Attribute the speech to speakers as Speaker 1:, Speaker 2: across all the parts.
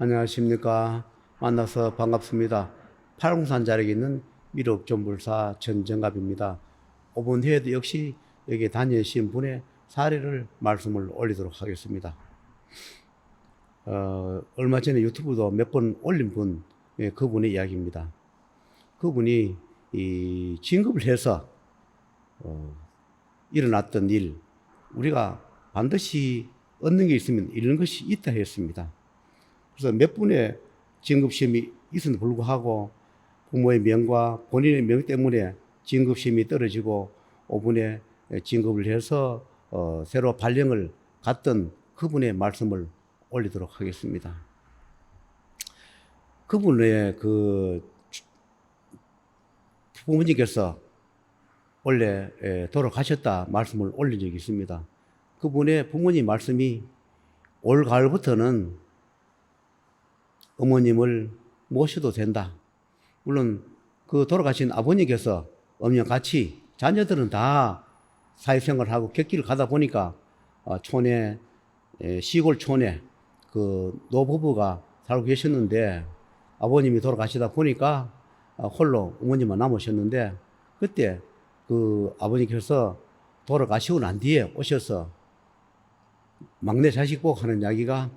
Speaker 1: 안녕하십니까. 만나서 반갑습니다. 팔공산 자락에 있는 미륵존불사 전정갑입니다. 5분 후에도 역시 여기 다니신 분의 사례를 말씀을 올리도록 하겠습니다. 얼마 전에 유튜브도 몇 번 올린 분, 그분의 이야기입니다. 그분이 이 진급을 해서 일어났던 일, 우리가 반드시 얻는 게 있으면 잃는 것이 있다 했습니다. 그래서 몇 분의 진급시험이 있음에도 불구하고 부모의 명과 본인의 명 때문에 진급시험이 떨어지고 5분에 진급을 해서 새로 발령을 갔던 그분의 말씀을 올리도록 하겠습니다. 그분의 부모님께서 원래 돌아가셨다 말씀을 올린 적이 있습니다. 그분의 부모님 말씀이 올 가을부터는 어머님을 모셔도 된다. 물론 그 돌아가신 아버님께서 어머니와 같이 자녀들은 다 사회생활하고 객기를 가다 보니까 촌에 시골 촌에 그 노부부가 살고 계셨는데 아버님이 돌아가시다 보니까 홀로 어머님만 남으셨는데 그때 그 아버님께서 돌아가시고 난 뒤에 오셔서 막내 자식 보고 하는 이야기가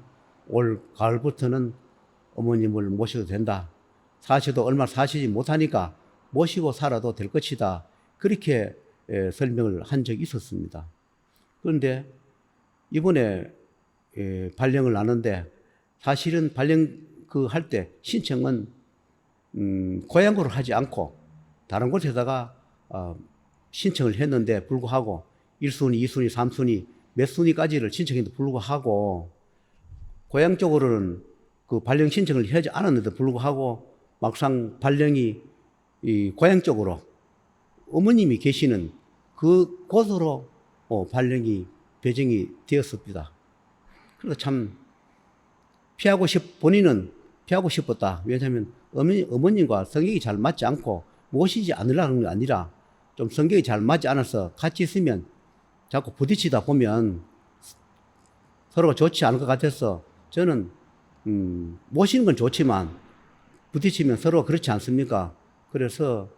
Speaker 1: 올 가을부터는 어머님을 모셔도 된다. 사셔도 얼마 사시지 못하니까 모시고 살아도 될 것이다. 그렇게 설명을 한 적이 있었습니다. 그런데 이번에 발령을 하는데 사실은 발령 할 때 신청은 고향으로 하지 않고 다른 곳에다가 신청을 했는데 불구하고 1순위, 2순위, 3순위 몇 순위까지를 신청해도 불구하고 고향 쪽으로는 그 발령 신청을 하지 않았는데 불구하고 막상 발령이 이 고향 쪽으로 어머님이 계시는 그 곳으로 발령이 배정이 되었습니다. 그래서 참 본인은 피하고 싶었다. 왜냐하면 어머님과 성격이 잘 맞지 않고 모시지 않으려는 게 아니라 좀 성격이 잘 맞지 않아서 같이 있으면 자꾸 부딪히다 보면 서로가 좋지 않을 것 같아서 저는 모시는 건 좋지만 부딪히면 서로가 그렇지 않습니까? 그래서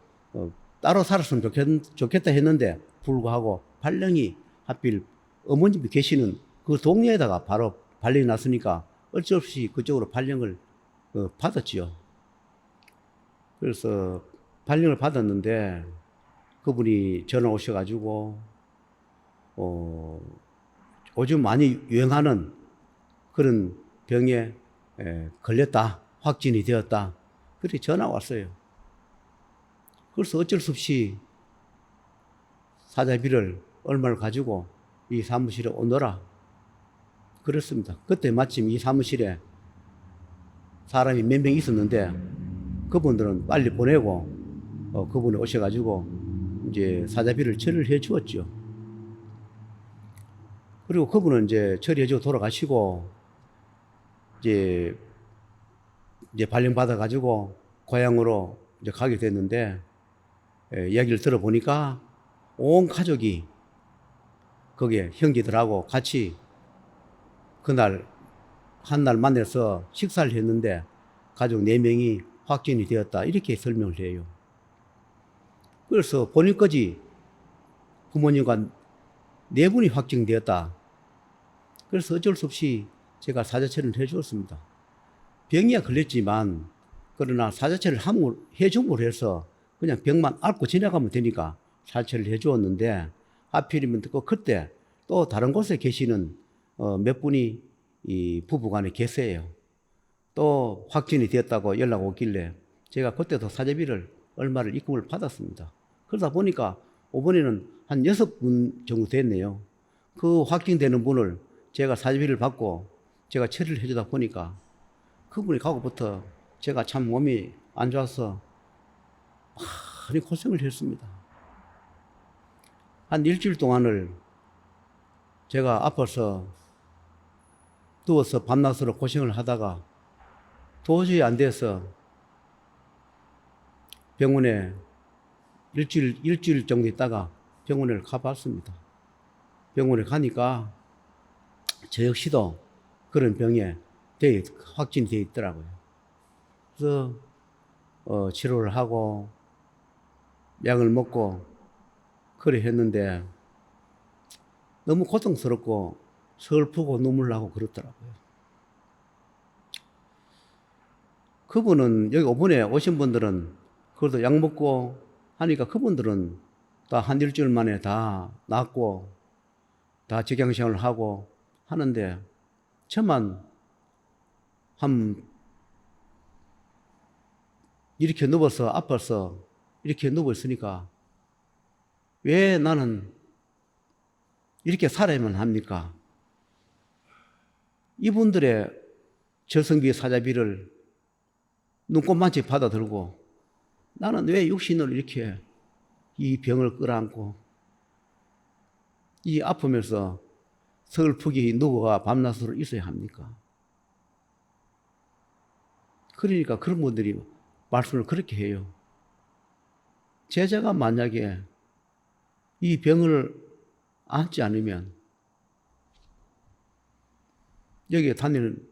Speaker 1: 따로 살았으면 좋겠다 했는데 불구하고 발령이 하필 어머님이 계시는 그 동네에다가 바로 발령이 났으니까 어쩔 수 없이 그쪽으로 발령을 받았지요. 그래서 발령을 받았는데 그분이 전화 오셔가지고 요즘 많이 유행하는 그런 병에 걸렸다, 확진이 되었다. 그렇게 전화 왔어요. 그래서 어쩔 수 없이 사자비를 얼마를 가지고 이 사무실에 오너라 그랬습니다. 그때 마침 이 사무실에 사람이 몇 명 있었는데 그분들은 빨리 보내고 그분이 오셔가지고 이제 사자비를 처리를 해 주었죠. 그리고 그분은 이제 처리해주고 돌아가시고 이제 발령 받아가지고 고향으로 이제 가게 됐는데 이야기를 들어보니까 온 가족이 거기에 형제들하고 같이 그날 한날 만나서 식사를 했는데 가족 4명이 확진이 되었다 이렇게 설명을 해요. 그래서 본인까지 부모님과 4분이 확진되었다. 그래서 어쩔 수 없이 제가 사자처리를 해주었습니다. 병이야 걸렸지만 그러나 사자처리를 해줌으로 해서 그냥 병만 앓고 지나가면 되니까 사자처리를 해주었는데 하필이면 또 그때 또 다른 곳에 계시는 몇 분이 이 부부간에 계세요. 또 확진이 되었다고 연락 오길래 제가 그때도 사자비를 얼마를 입금을 받았습니다. 그러다 보니까 이번에는 한 6분 정도 됐네요. 그 확진되는 분을 제가 사자비를 받고 제가 처리를 해주다 보니까 그분이 가고부터 제가 참 몸이 안 좋아서 많이 고생을 했습니다. 한 일주일 동안을 제가 아파서 누워서 밤낮으로 고생을 하다가 도저히 안 돼서 병원에 일주일 정도 있다가 병원을 가봤습니다. 병원에 가니까 저 역시도 그런 병에 확진이 돼 있더라고요. 그래서 치료를 하고 약을 먹고 그래 했는데 너무 고통스럽고 슬프고 눈물 나고 그렇더라고요. 그분은 여기 이번에 오신 분들은 그래도 약 먹고 하니까 그분들은 다 한 일주일 만에 다 낫고 다 직장생활을 하고 하는데 저만 이렇게 누워서 아파서 이렇게 누워 있으니까 왜 나는 이렇게 살아야만 합니까? 이분들의 저성비 사자비를 눈꼽만치 받아들고 나는 왜 육신으로 이렇게 이 병을 끌어안고 이 아프면서 서글프게 누워가 밤낮으로 있어야 합니까? 그러니까 그런 분들이 말씀을 그렇게 해요. 제자가 만약에 이 병을 안지 않으면 여기에 다니는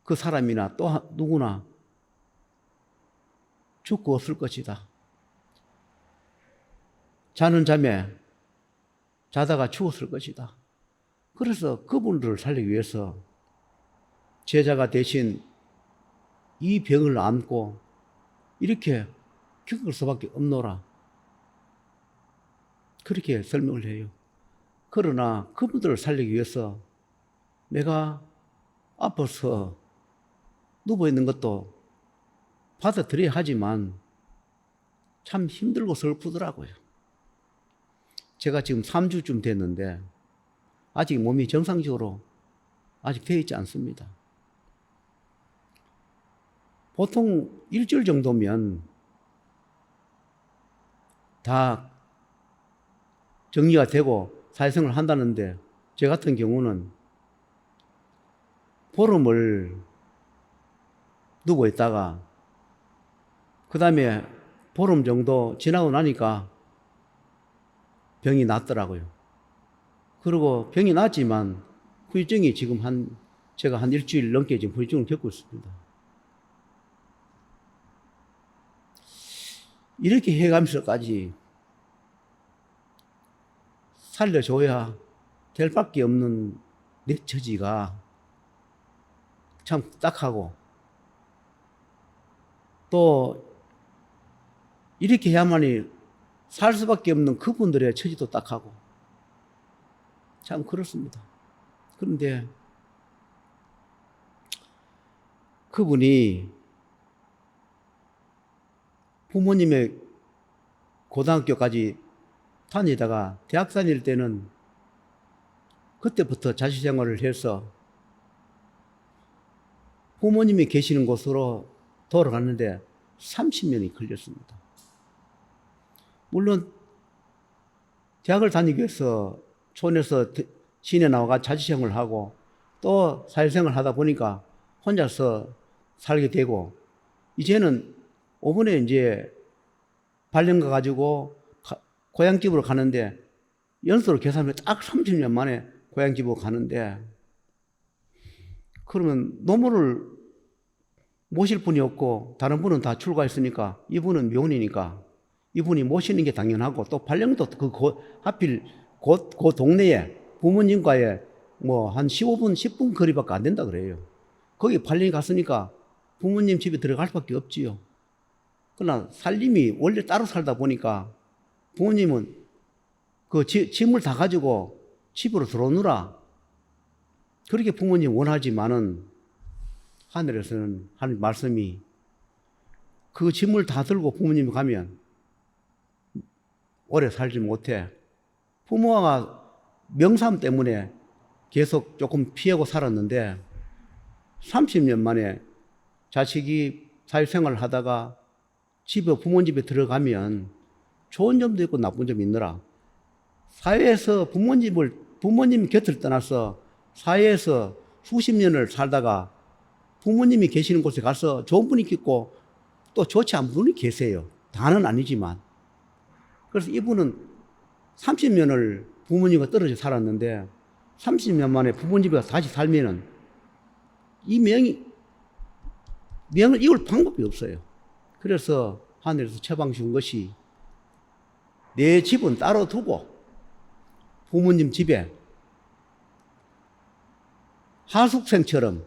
Speaker 1: 그 사람이나 또 누구나 죽고 없을 것이다. 자는 잠에 자다가 죽었을 것이다. 그래서 그분들을 살리기 위해서 제자가 대신 이 병을 안고 이렇게 겪을 수밖에 없노라. 그렇게 설명을 해요. 그러나 그분들을 살리기 위해서 내가 아파서 누워있는 것도 받아들여야 하지만 참 힘들고 슬프더라고요. 제가 지금 3주쯤 됐는데 아직 몸이 정상적으로 아직 되어 있지 않습니다. 보통 일주일 정도면 다 정리가 되고 사회생활을 한다는데 제 같은 경우는 보름을 누워 있다가 그 다음에 보름 정도 지나고 나니까 병이 낫더라고요. 그리고 병이 낫지만 후유증이 지금 제가 한 일주일 넘게 지금 후유증을 겪고 있습니다. 이렇게 해가면서까지 살려줘야 될 밖에 없는 내 처지가 참 딱하고 또 이렇게 해야만이 살 수밖에 없는 그분들의 처지도 딱하고 참 그렇습니다. 그런데 그분이 부모님의 고등학교까지 다니다가 대학 다닐 때는 그때부터 자취생활을 해서 부모님이 계시는 곳으로 돌아갔는데 30년이 걸렸습니다. 물론 대학을 다니기 위해서 촌에서 시내 나와가 자취생활을 하고 또 사회생활을 하다 보니까 혼자서 살게 되고 이제는 오번에 이제 발령가 가지고 고향집으로 가는데 연수로 계산하면 딱 30년 만에 고향집으로 가는데 그러면 노모를 모실 분이 없고 다른 분은 다 출가했으니까 이분은 묘원이니까 이분이 모시는 게 당연하고 또 발령도 하필 그 동네에 부모님과의 뭐 한 15분, 10분 거리밖에 안 된다 그래요. 거기 발령이 갔으니까 부모님 집에 들어갈 수밖에 없지요. 그러나 살림이 원래 따로 살다 보니까 부모님은 그 짐을 다 가지고 집으로 들어오느라 그렇게 부모님 원하지만은 하늘에서는 하는 말씀이 그 짐을 다 들고 부모님이 가면 오래 살지 못해. 부모가 명삼 때문에 계속 조금 피하고 살았는데 30년 만에 자식이 사회생활을 하다가 부모님 집에 들어가면 좋은 점도 있고 나쁜 점이 있느라 사회에서 부모님 곁을 떠나서 사회에서 수십 년을 살다가 부모님이 계시는 곳에 가서 좋은 분이 있고 또 좋지 않은 분이 계세요. 다는 아니지만. 그래서 이분은 30년을 부모님과 떨어져 살았는데 30년 만에 부모님과 다시 살면은 이 명을 이을 방법이 없어요. 그래서 하늘에서 처방 준 것이 내 집은 따로 두고 부모님 집에 하숙생처럼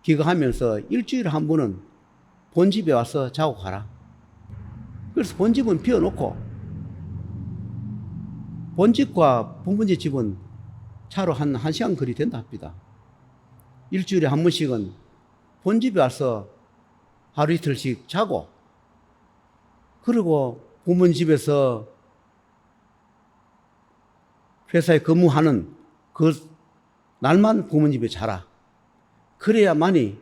Speaker 1: 귀가하면서 일주일에 한 번은 본집에 와서 자고 가라. 그래서 본집은 비워놓고 본집과 부모님 집은 차로 한 1시간 거리 된다 합니다. 일주일에 한 번씩은 본집에 와서 하루 이틀씩 자고, 그리고 부모님 집에서 회사에 근무하는 그 날만 부모님 집에 자라. 그래야만이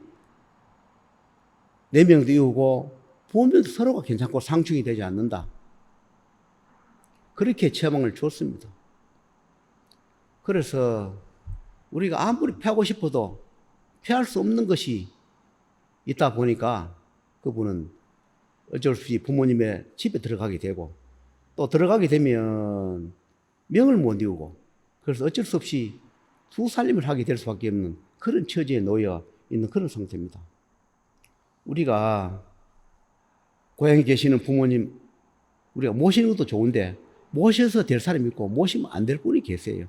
Speaker 1: 4명도 이루고 부모님도 서로가 괜찮고 상충이 되지 않는다. 그렇게 처방을 줬습니다. 그래서 우리가 아무리 피하고 싶어도 피할 수 없는 것이 있다 보니까 그분은 어쩔 수 없이 부모님의 집에 들어가게 되고, 또 들어가게 되면 명을 못 이루고, 그래서 어쩔 수 없이 수살림을 하게 될 수밖에 없는 그런 처지에 놓여 있는 그런 상태입니다. 우리가 고향에 계시는 부모님 우리가 모시는 것도 좋은데 모셔서 될 사람이 있고 모시면 안 될 분이 계세요.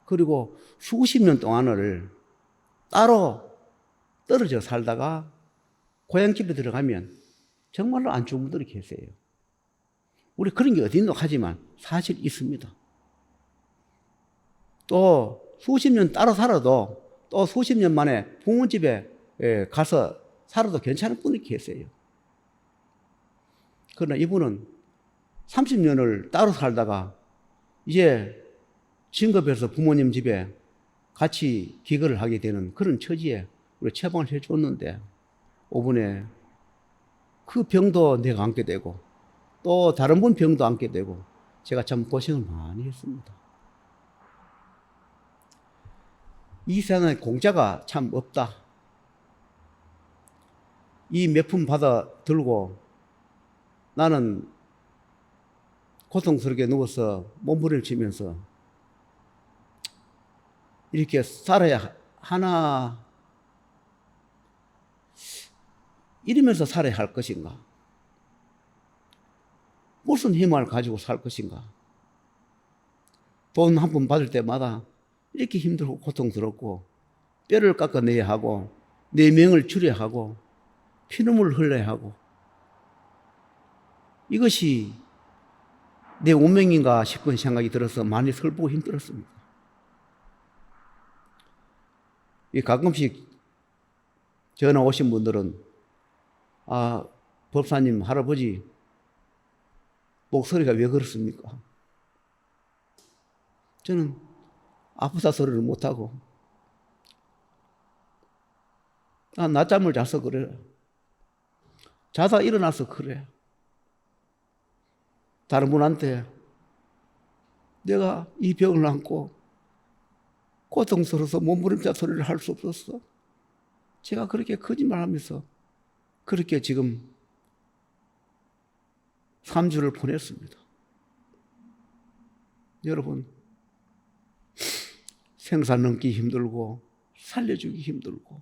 Speaker 1: 그리고 수십 년 동안을 따로 떨어져 살다가 고향집에 들어가면 정말로 안 좋은 분들이 계세요. 우리 그런 게 어디 있노 하지만 사실 있습니다. 또 수십 년 따로 살아도 또 수십 년 만에 부모집에 가서 살아도 괜찮은 분이 계세요. 그러나 이분은 30년을 따로 살다가 이제 진급해서 부모님 집에 같이 기거를 하게 되는 그런 처지에 우리 처방을 해줬는데, 오분에 그 병도 내가 안게 되고 또 다른 분 병도 안게 되고 제가 참 고생을 많이 했습니다. 이 세상에 공짜가 참 없다. 이 몇푼 받아 들고 나는 고통스럽게 누워서 몸부림치면서 이렇게 살아야 하나, 이러면서 살아야 할 것인가? 무슨 힘을 가지고 살 것인가? 돈 한 푼 받을 때마다 이렇게 힘들고 고통스럽고 뼈를 깎아내야 하고 내 명을 줄여야 하고 피눈물을 흘려야 하고, 이것이 내 운명인가 싶은 생각이 들어서 많이 슬프고 힘들었습니다. 가끔씩 전화 오신 분들은 법사님, 할아버지 목소리가 왜 그렇습니까? 저는 아프다 소리를 못하고 낮잠을 자서 그래. 자다 일어나서 그래. 다른 분한테 내가 이 병을 안고 고통스러워서 몸부림자 소리를 할 수 없었어. 제가 그렇게 거짓말하면서 그렇게 지금 3주를 보냈습니다. 여러분, 생산 넘기 힘들고 살려주기 힘들고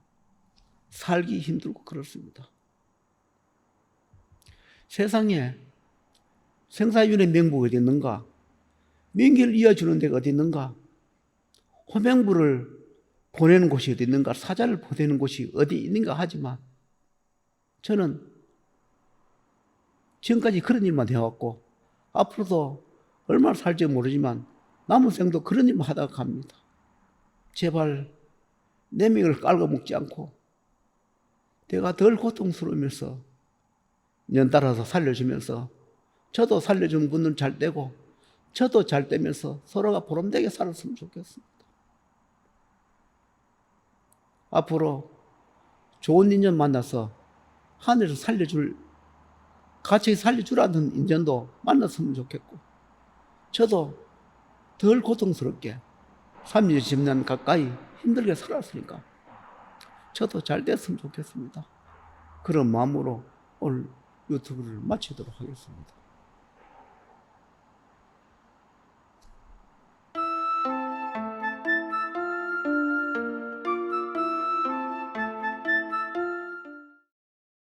Speaker 1: 살기 힘들고 그렇습니다. 세상에 생사윤의 명부가 어디 있는가? 명기를 이어주는 데가 어디 있는가? 호명부를 보내는 곳이 어디 있는가? 사자를 보내는 곳이 어디 있는가 하지만 저는 지금까지 그런 일만 해왔고 앞으로도 얼마나 살지 모르지만 남은 생도 그런 일만 하다가 갑니다. 제발 내 명을 깔아먹지 않고 내가 덜 고통스러우면서 연달아서 살려주면서 저도 살려준 분은 잘 되고 저도 잘 되면서 서로가 보람되게 살았으면 좋겠습니다. 앞으로 좋은 인연 만나서 하늘에서 같이 살려주라는 인연도 만났으면 좋겠고, 저도 덜 고통스럽게 30년 가까이 힘들게 살았으니까 저도 잘 됐으면 좋겠습니다. 그런 마음으로 오늘 유튜브를 마치도록 하겠습니다.